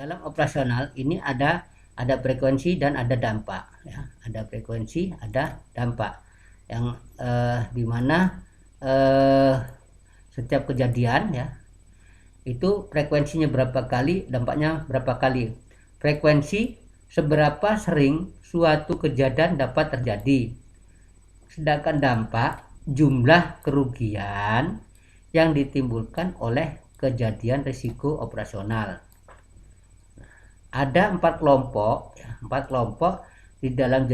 Dalam operasional ini ada frekuensi dan ada dampak ya. Ada frekuensi, ada dampak yang dimana setiap kejadian ya itu frekuensinya berapa kali, dampaknya berapa kali. Frekuensi seberapa sering suatu kejadian dapat terjadi, sedangkan dampak jumlah kerugian yang ditimbulkan oleh kejadian risiko operasional. Ada 4 kelompok ya, 4 kelompok di dalam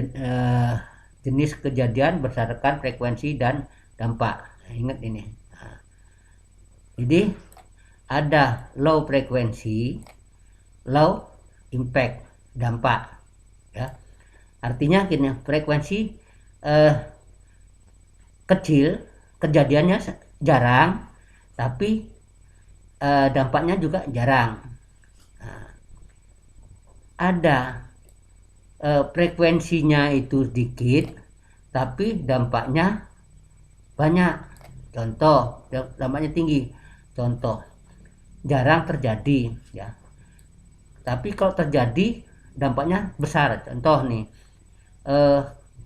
jenis kejadian berdasarkan frekuensi dan dampak. Ingat ini. Jadi ada low frekuensi, low impact, dampak ya. Artinya gini, frekuensi kecil, kejadiannya jarang, tapi dampaknya juga jarang. Ada frekuensinya itu sedikit tapi dampaknya banyak. Contoh, dampaknya tinggi. Contoh, jarang terjadi ya. Tapi kalau terjadi dampaknya besar. Contoh nih,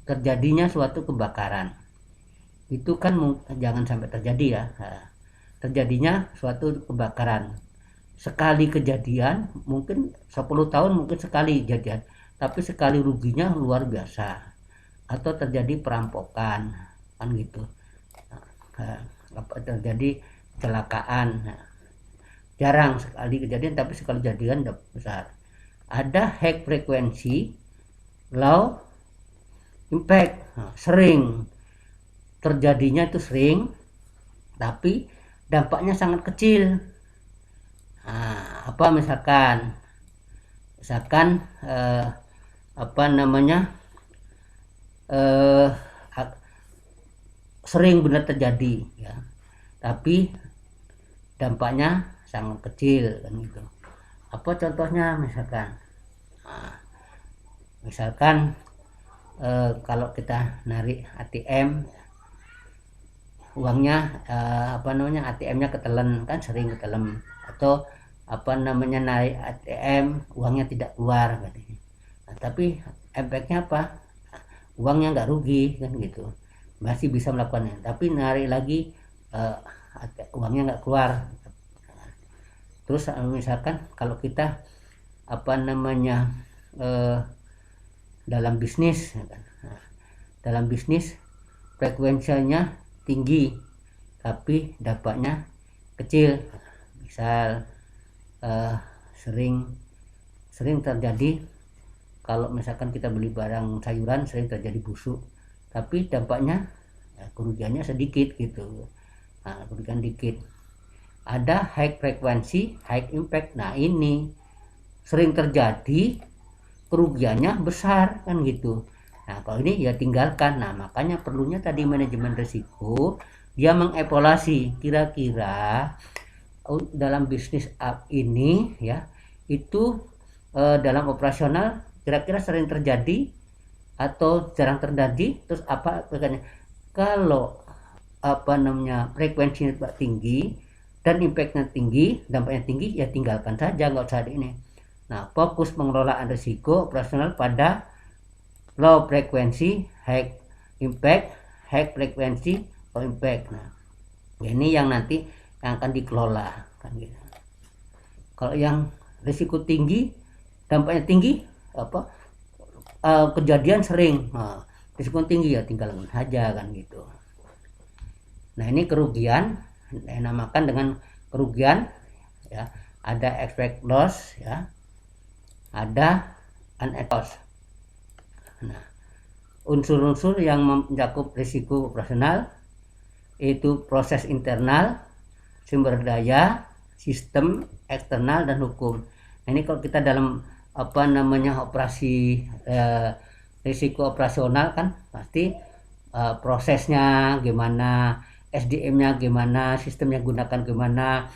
terjadinya suatu kebakaran. Itu kan jangan sampai terjadi ya. Terjadinya suatu kebakaran. Sekali kejadian mungkin 10 tahun mungkin sekali kejadian, tapi sekali ruginya luar biasa. Atau terjadi perampokan kan gitu, terjadi kecelakaan, jarang sekali kejadian tapi sekali kejadian besar. Ada high frekuensi, low impact, sering terjadinya itu sering tapi dampaknya sangat kecil. Apa misalkan apa namanya sering benar terjadi ya, tapi dampaknya sangat kecil kan gitu. Apa contohnya misalkan kalau kita narik ATM, uangnya ATM-nya ketelen, kan sering ketelen. Atau narik ATM uangnya tidak keluar katanya. Tapi efeknya apa? Uangnya nggak rugi kan gitu, masih bisa melakukannya. Tapi narik lagi uangnya nggak keluar. Terus misalkan kalau kita dalam bisnis, dalam bisnis frekuensinya tinggi tapi dampaknya kecil. Misal sering terjadi kalau misalkan kita beli barang sayuran sering terjadi busuk, tapi dampaknya kerugiannya sedikit gitu. Kerugian dikit. Ada high frekuensi, high impact. Nah ini sering terjadi, kerugiannya besar kan gitu. Nah kalau ini ya tinggalkan. Nah makanya perlunya tadi manajemen risiko, dia mengevaluasi kira-kira dalam bisnis ini ya itu dalam operasional kira-kira sering terjadi atau jarang terjadi. Terus apa makanya kalau frekuensinya tinggi dan impactnya tinggi, dampaknya tinggi, ya tinggalkan saja, nggak usah ini. Nah fokus pengelolaan risiko operasional pada low frekuensi, high impact, high frekuensi, low impact. Nah ini yang nanti yang akan dikelola kan gitu. Kalau yang risiko tinggi, dampaknya tinggi, kejadian sering, risiko tinggi ya tinggalkan saja kan gitu. Nah ini kerugian, namakan dengan kerugian ya. Ada expected loss ya, ada unexpected loss. Nah unsur-unsur yang mencakup risiko operasional itu proses internal, sumber daya, sistem, eksternal, dan hukum. Nah ini kalau kita dalam operasi risiko operasional kan pasti prosesnya gimana, SDM-nya gimana, sistemnya gunakan gimana,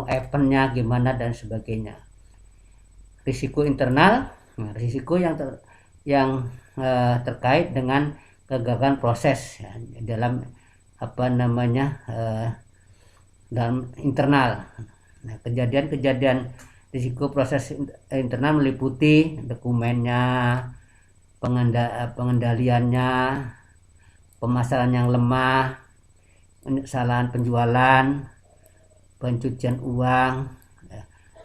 eventnya gimana dan sebagainya. Risiko internal, risiko yang terkait dengan kegagalan proses ya, dalam dalam internal. Nah, kejadian-kejadian Risiko proses internal meliputi dokumennya, pengendaliannya, pemasaran yang lemah, kesalahan penjualan, pencucian uang,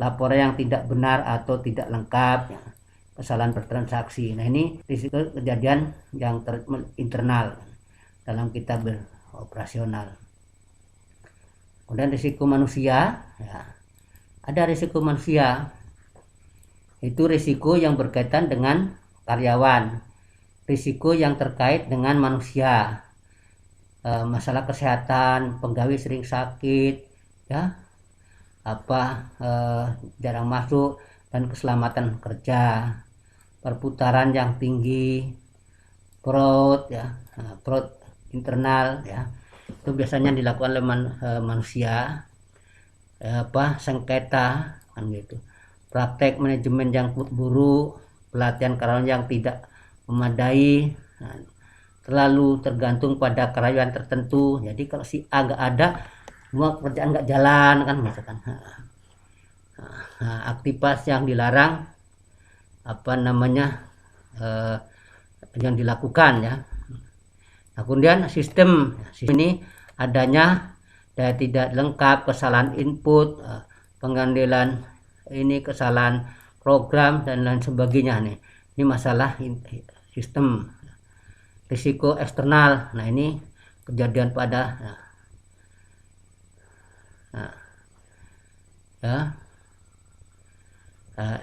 laporan yang tidak benar atau tidak lengkap, kesalahan bertransaksi. Nah, ini risiko kejadian yang internal dalam kita beroperasional. Kemudian risiko manusia, ya. Ada risiko manusia, itu risiko yang berkaitan dengan karyawan, risiko yang terkait dengan manusia, masalah kesehatan, pegawai sering sakit, ya, jarang masuk, dan keselamatan kerja, perputaran yang tinggi, fraud, ya, fraud internal, ya, itu biasanya dilakukan oleh manusia. Sengketa kan gitu, praktek manajemen yang buruk, pelatihan karyawan yang tidak memadai, terlalu tergantung pada karyawan tertentu. Jadi kalau si A nggak ada, semua kerjaan nggak jalan kan misalkan. Aktivitas yang dilarang yang dilakukan, ya. Nah, kemudian sistem ini adanya daya tidak lengkap, kesalahan input, pengandilan ini, kesalahan program dan lain sebagainya nih. Ini masalah sistem. Risiko eksternal, nah ini kejadian pada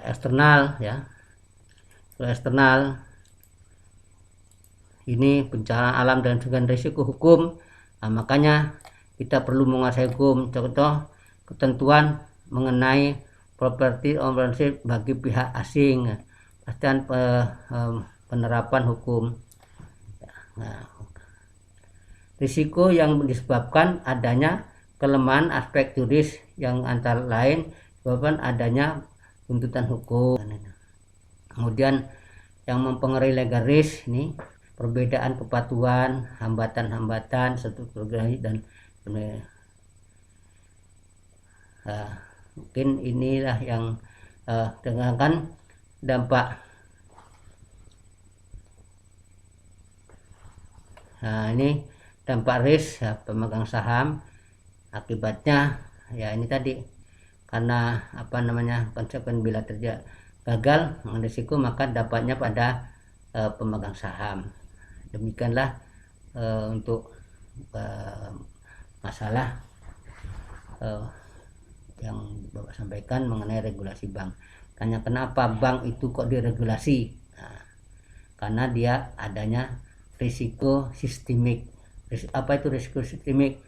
eksternal, ya. Eksternal ini bencana alam dan juga risiko hukum. Nah, makanya kita perlu menguasai hukum. Contoh ketentuan mengenai property ownership bagi pihak asing, pastian penerapan hukum. Nah, risiko yang disebabkan adanya kelemahan aspek juris yang antara lain disebabkan adanya tuntutan hukum. Kemudian yang mempengaruhi legal risk ini perbedaan kepatuhan, hambatan-hambatan, struktur dan mungkin inilah yang dengarkan dampak. Nah, ini dampak risk, ya, pemegang saham. Akibatnya ya ini tadi, karena konsekuensi bila terjadi gagal risiko, maka dampaknya pada pemegang saham. Demikianlah untuk masalah yang Bapak sampaikan mengenai regulasi bank. Tanya kenapa bank itu kok diregulasi? Nah, karena dia adanya risiko sistemik. Apa itu risiko sistemik?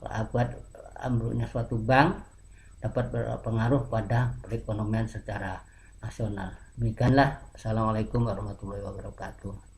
Buat ambruknya suatu bank dapat berpengaruh pada perekonomian secara nasional. Demikianlah. Assalamualaikum warahmatullahi wabarakatuh.